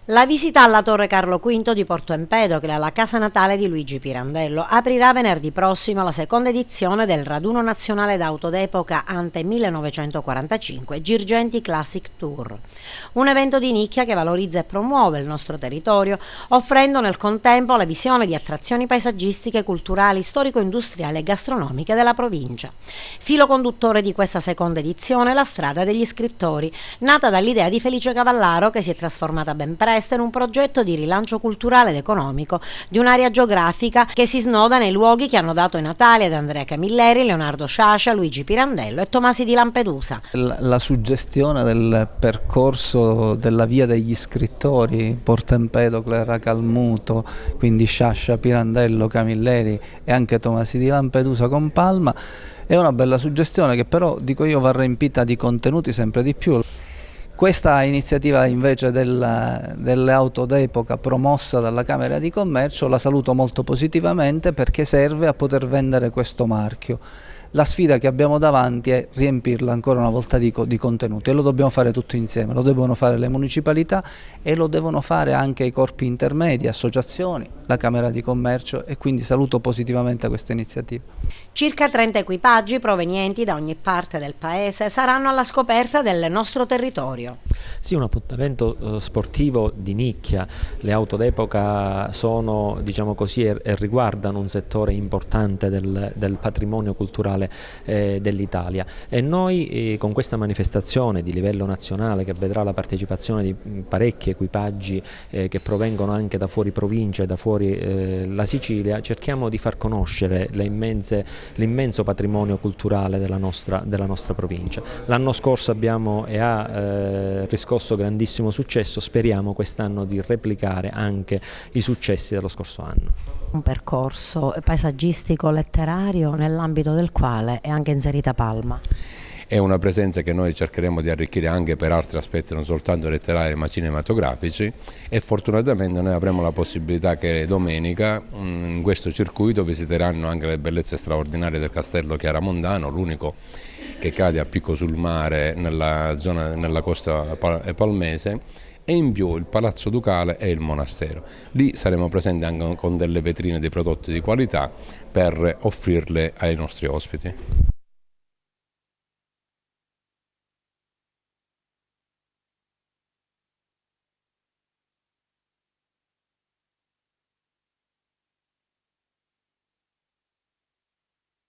La visita alla Torre Carlo V di Porto Empedocle, alla casa natale di Luigi Pirandello, aprirà venerdì prossimo la seconda edizione del Raduno Nazionale d'Auto d'Epoca Ante 1945 Girgenti Classic Tour, un evento di nicchia che valorizza e promuove il nostro territorio, offrendo nel contempo la visione di attrazioni paesaggistiche, culturali, storico-industriali e gastronomiche della provincia. Filo conduttore di questa seconda edizione è la Strada degli Scrittori, nata dall'idea di Felice Cavallaro, che si è trasformata ben presto in un progetto di rilancio culturale ed economico di un'area geografica che si snoda nei luoghi che hanno dato i natali ad Andrea Camilleri, Leonardo Sciascia, Luigi Pirandello e Tomasi di Lampedusa. La suggestione del percorso della via degli scrittori, Porto Empedocle, Racalmuto, quindi Sciascia, Pirandello, Camilleri e anche Tomasi di Lampedusa con Palma, è una bella suggestione che però, dico io, va riempita di contenuti sempre di più. Questa iniziativa invece delle auto d'epoca promossa dalla Camera di Commercio la saluto molto positivamente, perché serve a poter vendere questo marchio. La sfida che abbiamo davanti è riempirla ancora una volta di contenuti, e lo dobbiamo fare tutti insieme, lo devono fare le municipalità e lo devono fare anche i corpi intermedi, associazioni, la Camera di Commercio, e quindi saluto positivamente questa iniziativa. Circa 30 equipaggi provenienti da ogni parte del paese saranno alla scoperta del nostro territorio. Sì, un appuntamento sportivo di nicchia. Le auto d'epoca sono, diciamo così, e riguardano un settore importante del patrimonio culturale dell'Italia, e noi con questa manifestazione di livello nazionale, che vedrà la partecipazione di parecchi equipaggi che provengono anche da fuori provincia e da fuori la Sicilia, cerchiamo di far conoscere l'immenso patrimonio culturale della nostra provincia. L'anno scorso abbiamo e ha riscosso grandissimo successo, speriamo quest'anno di replicare anche i successi dello scorso anno. Un percorso paesaggistico letterario nell'ambito del quale è anche inserita Palma. È una presenza che noi cercheremo di arricchire anche per altri aspetti, non soltanto letterari ma cinematografici, e fortunatamente noi avremo la possibilità che domenica in questo circuito visiteranno anche le bellezze straordinarie del castello Chiaramondano, l'unico che cade a picco sul mare nella costa palmese, e in più il Palazzo Ducale e il monastero. Lì saremo presenti anche con delle vetrine di prodotti di qualità per offrirle ai nostri ospiti.